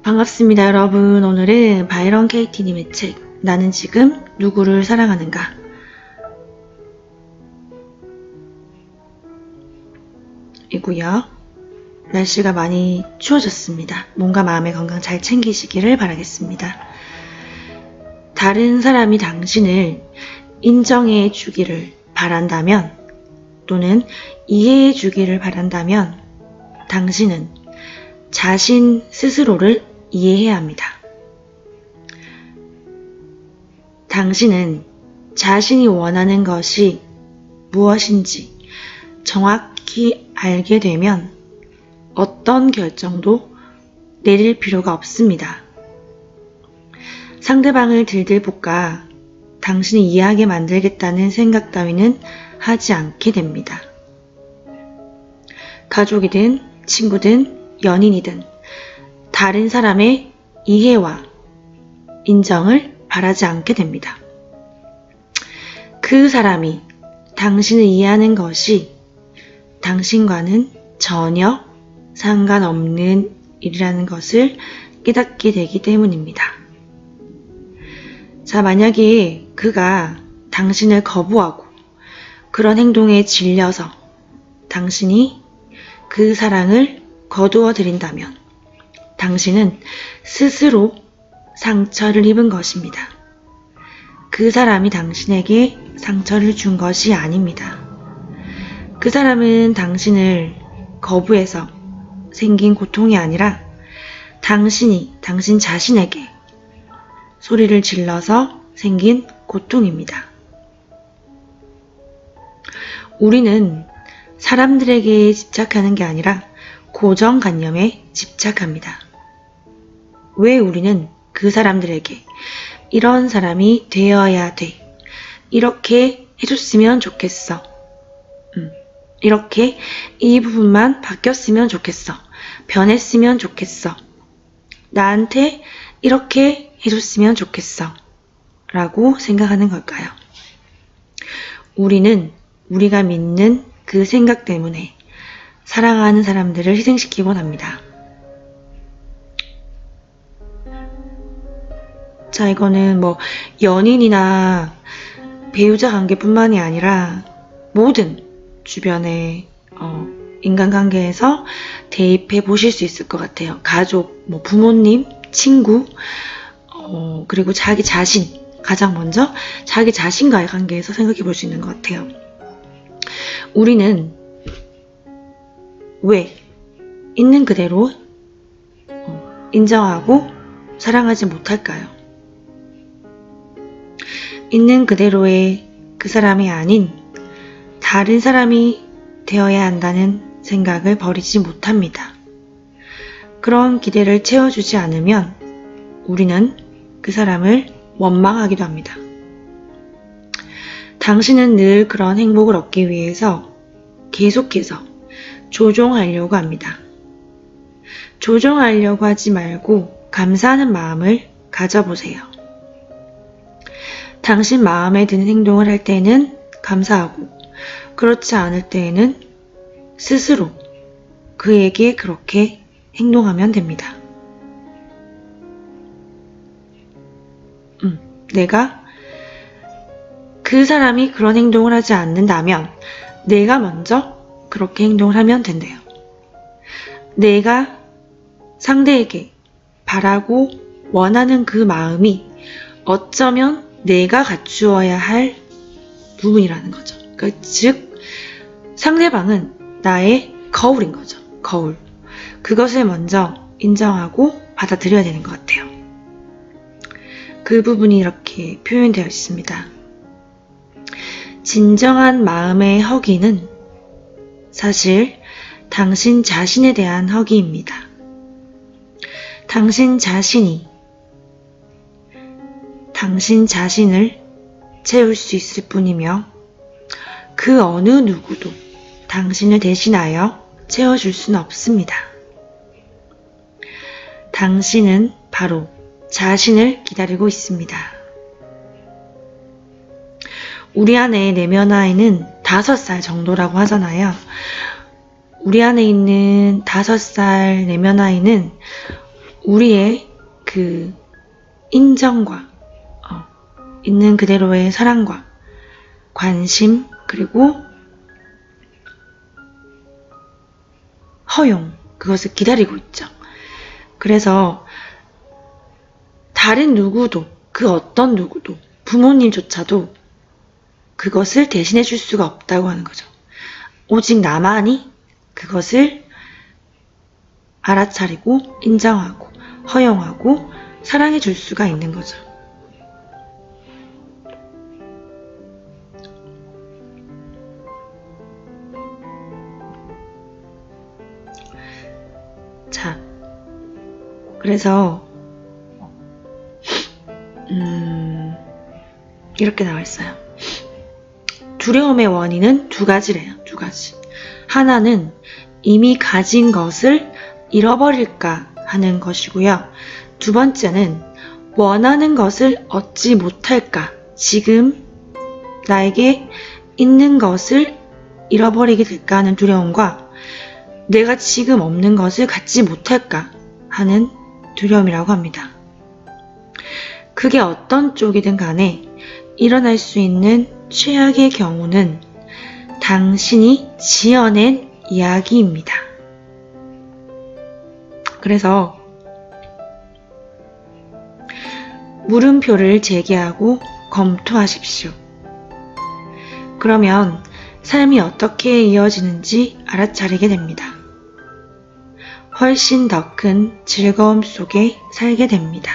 반갑습니다, 여러분. 오늘은 바이런 KT님의 책 나는 지금 누구를 사랑하는가 이고요. 날씨가 많이 추워졌습니다. 몸과 마음의 건강 잘 챙기시기를 바라겠습니다. 다른 사람이 당신을 인정해 주기를 바란다면 또는 이해해 주기를 바란다면 당신은 자신 스스로를 이해해야 합니다. 당신은 자신이 원하는 것이 무엇인지 정확히 알게 되면 어떤 결정도 내릴 필요가 없습니다. 상대방을 들들 볶아 당신이 이해하게 만들겠다는 생각 따위는 하지 않게 됩니다. 가족이든 친구든 연인이든 다른 사람의 이해와 인정을 바라지 않게 됩니다. 그 사람이 당신을 이해하는 것이 당신과는 전혀 상관없는 일이라는 것을 깨닫게 되기 때문입니다. 자, 만약에 그가 당신을 거부하고 그런 행동에 질려서 당신이 그 사랑을 거두어 드린다면 당신은 스스로 상처를 입은 것입니다. 그 사람이 당신에게 상처를 준 것이 아닙니다. 그 사람은 당신을 거부해서 생긴 고통이 아니라 당신이 당신 자신에게 소리를 질러서 생긴 고통입니다. 우리는 사람들에게 집착하는 게 아니라 고정관념에 집착합니다. 왜 우리는 그 사람들에게 이런 사람이 되어야 돼, 이렇게 해줬으면 좋겠어, 이렇게 이 부분만 바뀌었으면 좋겠어, 변했으면 좋겠어, 나한테 이렇게 해줬으면 좋겠어 라고 생각하는 걸까요? 우리는 우리가 믿는 그 생각 때문에 사랑하는 사람들을 희생시키곤 합니다. 자, 이거는 연인이나 배우자 관계뿐만이 아니라 모든 주변의 인간관계에서 대입해 보실 수 있을 것 같아요. 가족, 부모님, 친구, 그리고 자기 자신, 가장 먼저 자기 자신과의 관계에서 생각해 볼 수 있는 것 같아요. 우리는 왜 있는 그대로 인정하고 사랑하지 못할까요? 있는 그대로의 그 사람이 아닌 다른 사람이 되어야 한다는 생각을 버리지 못합니다. 그런 기대를 채워주지 않으면 우리는 그 사람을 원망하기도 합니다. 당신은 늘 그런 행복을 얻기 위해서 계속해서 조종하려고 합니다. 조종하려고 하지 말고 감사하는 마음을 가져보세요. 당신 마음에 드는 행동을 할 때는 감사하고 그렇지 않을 때에는 스스로 그에게 그렇게 행동하면 됩니다. 내가 그 사람이 그런 행동을 하지 않는다면 내가 먼저 그렇게 행동을 하면 된대요. 내가 상대에게 바라고 원하는 그 마음이 어쩌면 내가 갖추어야 할 부분이라는 거죠. 그러니까 즉 상대방은 나의 거울인 거죠. 거울. 그것을 먼저 인정하고 받아들여야 되는 것 같아요. 그 부분이 이렇게 표현되어 있습니다. 진정한 마음의 허기는 사실 당신 자신에 대한 허기입니다. 당신 자신이 당신 자신을 채울 수 있을 뿐이며 그 어느 누구도 당신을 대신하여 채워줄 수는 없습니다. 당신은 바로 자신을 기다리고 있습니다. 우리 안에 내면 아이는 5살 정도라고 하잖아요. 우리 안에 있는 5살 내면 아이는 우리의 그 인정과 있는 그대로의 사랑과 관심 그리고 허용 그것을 기다리고 있죠. 그래서 다른 누구도 그 어떤 누구도 부모님조차도 그것을 대신해 줄 수가 없다고 하는 거죠. 오직 나만이 그것을 알아차리고 인정하고 허용하고 사랑해 줄 수가 있는 거죠. 자, 그래서 이렇게 나와 있어요. 두려움의 원인은 두 가지래요. 두 가지. 하나는 이미 가진 것을 잃어버릴까 하는 것이고요. 두 번째는 원하는 것을 얻지 못할까, 지금 나에게 있는 것을 잃어버리게 될까 하는 두려움과 내가 지금 없는 것을 갖지 못할까 하는 두려움이라고 합니다. 그게 어떤 쪽이든 간에 일어날 수 있는 최악의 경우는 당신이 지어낸 이야기입니다. 그래서 물음표를 제기하고 검토하십시오. 그러면 삶이 어떻게 이어지는지 알아차리게 됩니다. 훨씬 더 큰 즐거움 속에 살게 됩니다.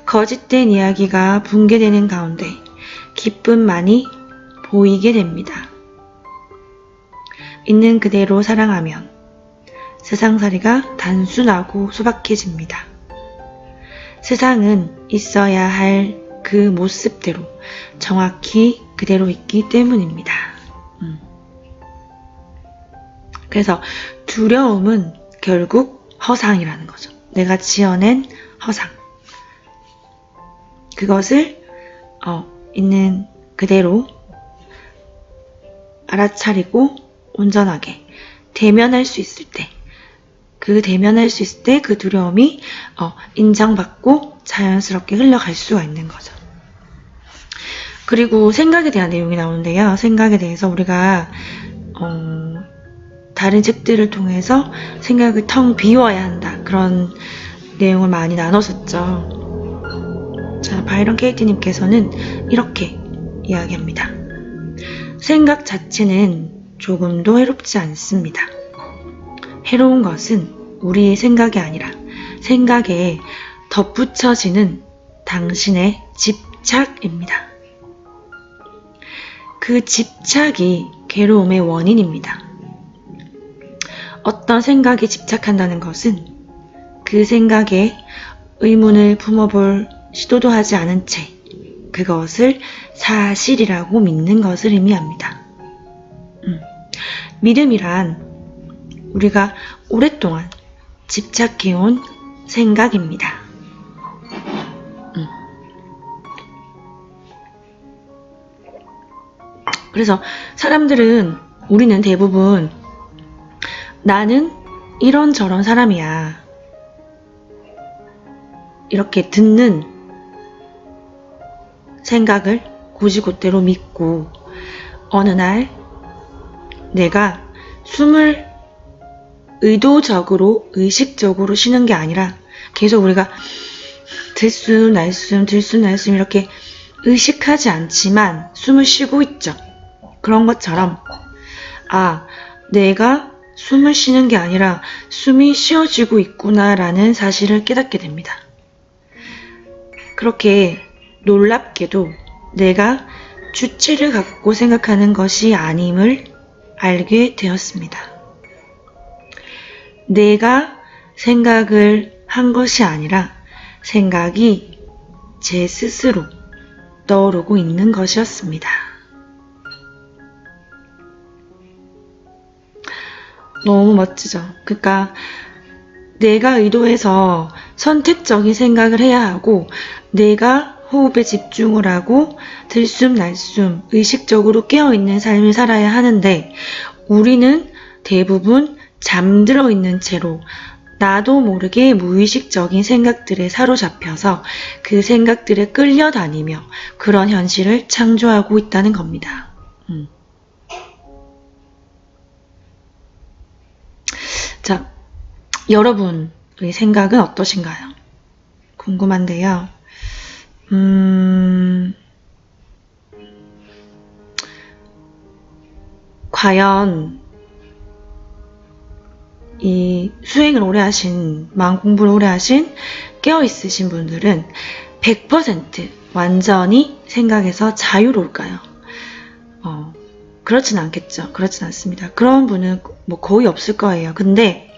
거짓된 이야기가 붕괴되는 가운데 기쁨만이 보이게 됩니다. 있는 그대로 사랑하면 세상살이가 단순하고 소박해집니다. 세상은 있어야 할 그 모습대로 정확히 그대로 있기 때문입니다. 그래서 두려움은 결국 허상이라는 거죠. 내가 지어낸 허상. 그것을 있는 그대로 알아차리고 온전하게 대면할 수 있을 때, 대면할 수 있을 때 그 두려움이 인정받고 자연스럽게 흘러갈 수가 있는 거죠. 그리고 생각에 대한 내용이 나오는데요. 생각에 대해서 우리가 다른 책들을 통해서 생각을 텅 비워야 한다. 그런 내용을 많이 나눴었죠. 자, 바이런 케이티님께서는 이렇게 이야기합니다. 생각 자체는 조금도 해롭지 않습니다. 해로운 것은 우리의 생각이 아니라 생각에 덧붙여지는 당신의 집착입니다. 그 집착이 괴로움의 원인입니다. 어떤 생각에 집착한다는 것은 그 생각에 의문을 품어볼 시도도 하지 않은 채 그것을 사실이라고 믿는 것을 의미합니다. 믿음이란 우리가 오랫동안 집착해온 생각입니다. 그래서 우리는 대부분 나는 이런저런 사람이야. 이렇게 듣는 생각을 곧이곧대로 믿고 어느 날 내가 숨을 의도적으로 의식적으로 쉬는 게 아니라 계속 우리가 들숨 날숨 이렇게 의식하지 않지만 숨을 쉬고 있죠. 그런 것처럼 내가 숨을 쉬는 게 아니라 숨이 쉬어지고 있구나라는 사실을 깨닫게 됩니다. 그렇게 놀랍게도 내가 주체를 갖고 생각하는 것이 아님을 알게 되었습니다. 내가 생각을 한 것이 아니라 생각이 제 스스로 떠오르고 있는 것이었습니다. 너무 멋지죠? 그러니까 내가 의도해서 선택적인 생각을 해야 하고 내가 호흡에 집중을 하고 들숨 날숨 의식적으로 깨어있는 삶을 살아야 하는데 우리는 대부분 잠들어 있는 채로 나도 모르게 무의식적인 생각들에 사로잡혀서 그 생각들에 끌려다니며 그런 현실을 창조하고 있다는 겁니다. 자, 여러분의 생각은 어떠신가요? 궁금한데요. 과연 이 수행을 오래 하신, 마음 공부를 오래 하신 깨어있으신 분들은 100% 완전히 생각에서 자유로울까요? 그렇진 않겠죠. 그렇진 않습니다. 그런 분은 뭐 거의 없을 거예요. 근데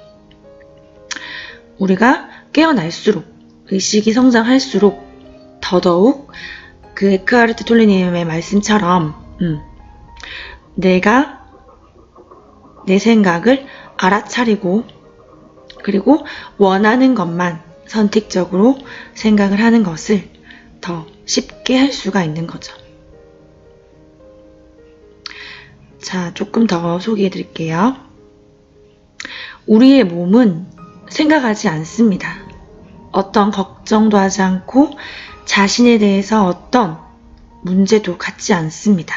우리가 깨어날수록, 의식이 성장할수록 더더욱 그 에크하르트 톨레님의 말씀처럼 내가 내 생각을 알아차리고 그리고 원하는 것만 선택적으로 생각을 하는 것을 더 쉽게 할 수가 있는 거죠. 자, 조금 더 소개해 드릴게요. 우리의 몸은 생각하지 않습니다. 어떤 걱정도 하지 않고 자신에 대해서 어떤 문제도 갖지 않습니다.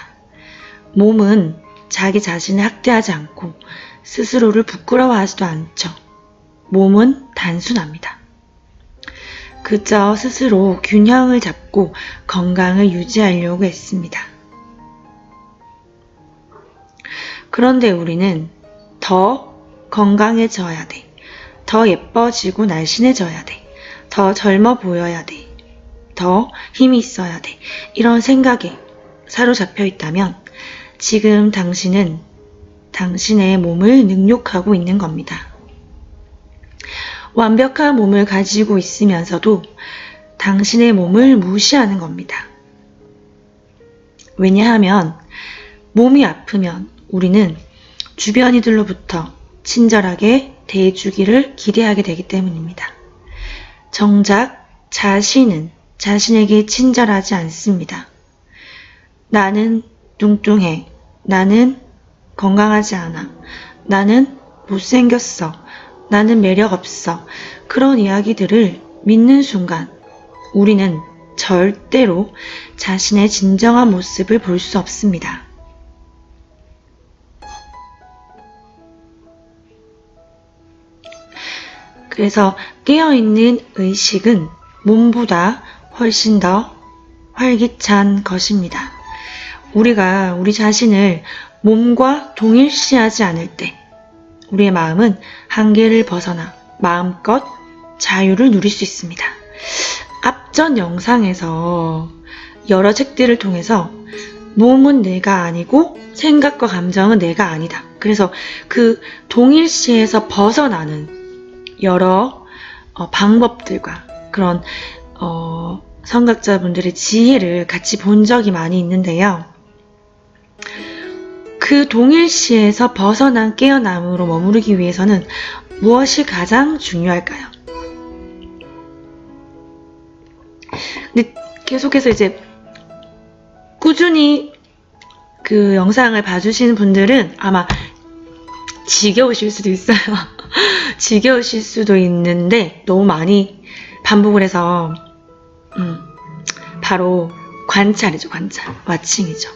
몸은 자기 자신을 학대하지 않고 스스로를 부끄러워하지도 않죠. 몸은 단순합니다. 그저 스스로 균형을 잡고 건강을 유지하려고 했습니다. 그런데 우리는 더 건강해져야 돼. 더 예뻐지고 날씬해져야 돼. 더 젊어 보여야 돼. 더 힘이 있어야 돼. 이런 생각에 사로잡혀 있다면 지금 당신은 당신의 몸을 능욕하고 있는 겁니다. 완벽한 몸을 가지고 있으면서도 당신의 몸을 무시하는 겁니다. 왜냐하면 몸이 아프면 우리는 주변 이들로부터 친절하게 대해주기를 기대하게 되기 때문입니다. 정작 자신은 자신에게 친절하지 않습니다. 나는 뚱뚱해. 나는 건강하지 않아. 나는 못생겼어. 나는 매력 없어. 그런 이야기들을 믿는 순간 우리는 절대로 자신의 진정한 모습을 볼 수 없습니다. 그래서 깨어있는 의식은 몸보다 훨씬 더 활기찬 것입니다. 우리가 우리 자신을 몸과 동일시하지 않을 때 우리의 마음은 한계를 벗어나 마음껏 자유를 누릴 수 있습니다. 앞전 영상에서 여러 책들을 통해서 몸은 내가 아니고 생각과 감정은 내가 아니다. 그래서 그 동일시에서 벗어나는 여러 방법들과 그런 선각자분들의 지혜를 같이 본 적이 많이 있는데요. 그 동일시에서 벗어난 깨어남으로 머무르기 위해서는 무엇이 가장 중요할까요? 근데 계속해서 이제 꾸준히 그 영상을 봐주시는 분들은 아마 지겨우실 수도 있어요. 지겨우실 수도 있는데 너무 많이 반복을 해서 바로 관찰이죠. 관찰. 와칭이죠.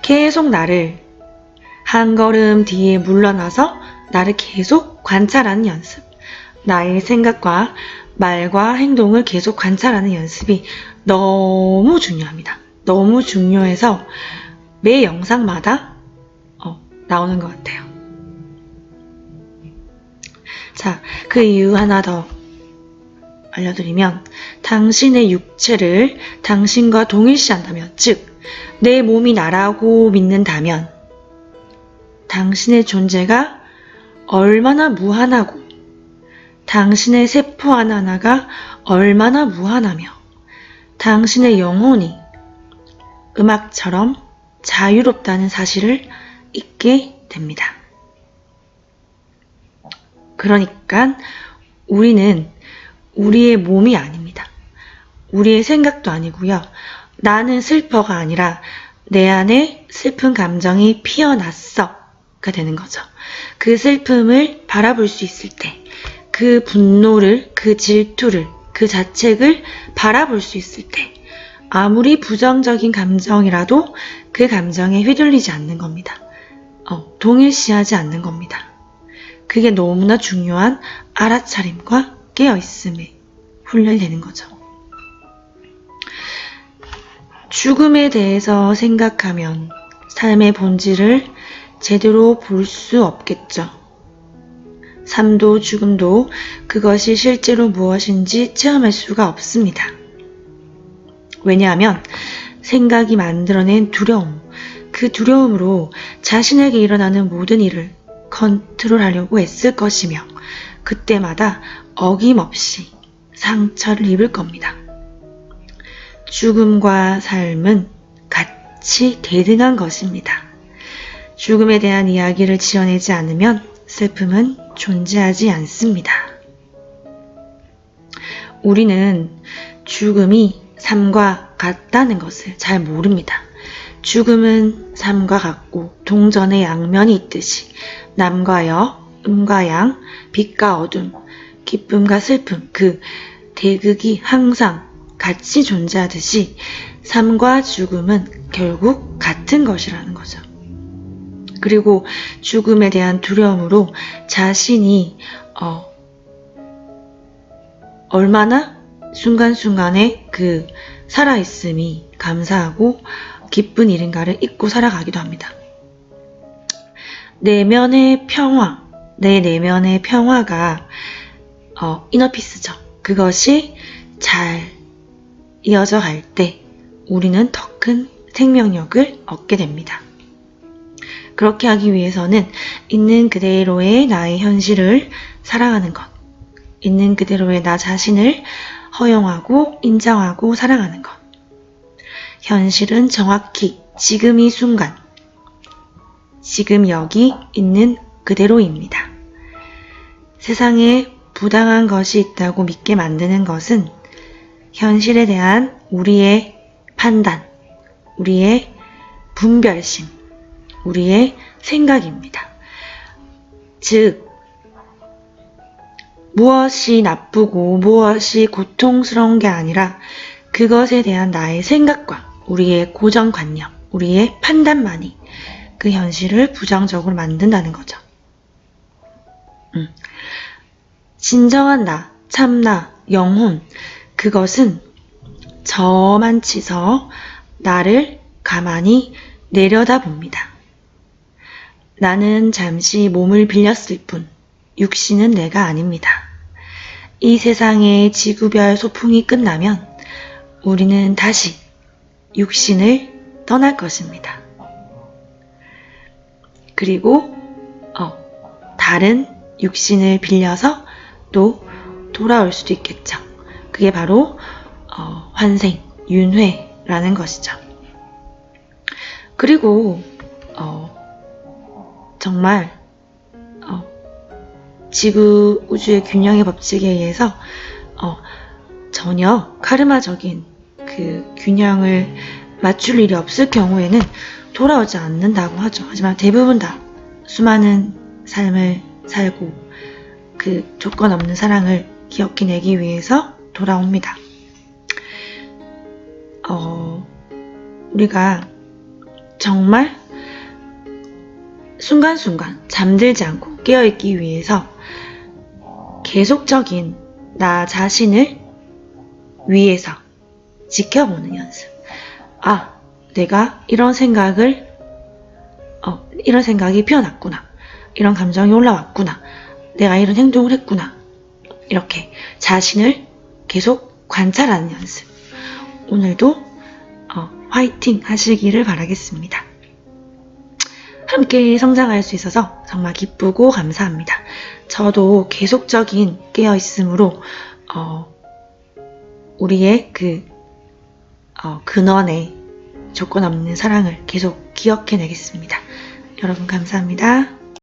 계속 나를 한 걸음 뒤에 물러나서 나를 계속 관찰하는 연습. 나의 생각과 말과 행동을 계속 관찰하는 연습이 너무 중요합니다. 너무 중요해서 매 영상마다 나오는 것 같아요. 자, 그 이유 하나 더 알려드리면 당신의 육체를 당신과 동일시한다면, 즉 내 몸이 나라고 믿는다면 당신의 존재가 얼마나 무한하고 당신의 세포 하나하나가 얼마나 무한하며 당신의 영혼이 음악처럼 자유롭다는 사실을 잊게 됩니다. 그러니까 우리는 우리의 몸이 아닙니다. 우리의 생각도 아니고요. 나는 슬퍼가 아니라 내 안에 슬픈 감정이 피어났어가 되는 거죠. 그 슬픔을 바라볼 수 있을 때, 그 분노를, 그 질투를, 그 자책을 바라볼 수 있을 때 아무리 부정적인 감정이라도 그 감정에 휘둘리지 않는 겁니다. 동일시하지 않는 겁니다. 그게 너무나 중요한 알아차림과 깨어있음에 훈련되는 거죠. 죽음에 대해서 생각하면 삶의 본질을 제대로 볼 수 없겠죠. 삶도 죽음도 그것이 실제로 무엇인지 체험할 수가 없습니다. 왜냐하면 생각이 만들어낸 두려움, 그 두려움으로 자신에게 일어나는 모든 일을 컨트롤하려고 애쓸 것이며 그때마다 어김없이 상처를 입을 겁니다. 죽음과 삶은 같이 대등한 것입니다. 죽음에 대한 이야기를 지어내지 않으면 슬픔은 존재하지 않습니다. 우리는 죽음이 삶과 같다는 것을 잘 모릅니다. 죽음은 삶과 같고 동전의 양면이 있듯이 남과 여, 음과 양, 빛과 어둠, 기쁨과 슬픔, 그 대극이 항상 같이 존재하듯이 삶과 죽음은 결국 같은 것이라는 거죠. 그리고 죽음에 대한 두려움으로 자신이 얼마나 순간순간에 그 살아있음이 감사하고 기쁜 일인가를 잊고 살아가기도 합니다. 내면의 평화, 내 내면의 평화가 이너피스죠. 그것이 잘 이어져 갈 때 우리는 더 큰 생명력을 얻게 됩니다. 그렇게 하기 위해서는 있는 그대로의 나의 현실을 사랑하는 것, 있는 그대로의 나 자신을 허용하고 인정하고 사랑하는 것. 현실은 정확히 지금 이 순간, 지금 여기 있는 그대로입니다. 세상에 부당한 것이 있다고 믿게 만드는 것은 현실에 대한 우리의 판단, 우리의 분별심, 우리의 생각입니다. 즉, 무엇이 나쁘고 무엇이 고통스러운 게 아니라 그것에 대한 나의 생각과 우리의 고정관념, 우리의 판단만이 그 현실을 부정적으로 만든다는 거죠. 진정한 나, 참나, 영혼, 그것은 저만치서 나를 가만히 내려다봅니다. 나는 잠시 몸을 빌렸을 뿐 육신은 내가 아닙니다. 이 세상의 지구별 소풍이 끝나면 우리는 다시 육신을 떠날 것입니다. 그리고 다른 육신을 빌려서 또 돌아올 수도 있겠죠. 그게 바로 환생, 윤회라는 것이죠. 그리고 정말 지구 우주의 균형의 법칙에 의해서 전혀 카르마적인 그 균형을 맞출 일이 없을 경우에는 돌아오지 않는다고 하죠. 하지만 대부분 다 수많은 삶을 살고 그 조건 없는 사랑을 기억해내기 위해서 돌아옵니다. 우리가 정말 순간순간 잠들지 않고 깨어있기 위해서 계속적인 나 자신을 위해서 지켜보는 연습. 내가 이런 생각이 피어났구나. 이런 감정이 올라왔구나. 내가 이런 행동을 했구나. 이렇게 자신을 계속 관찰하는 연습. 오늘도 화이팅 하시기를 바라겠습니다. 함께 성장할 수 있어서 정말 기쁘고 감사합니다. 저도 계속적인 깨어있음으로 우리의 근원의 조건 없는 사랑을 계속 기억해내겠습니다. 여러분 감사합니다.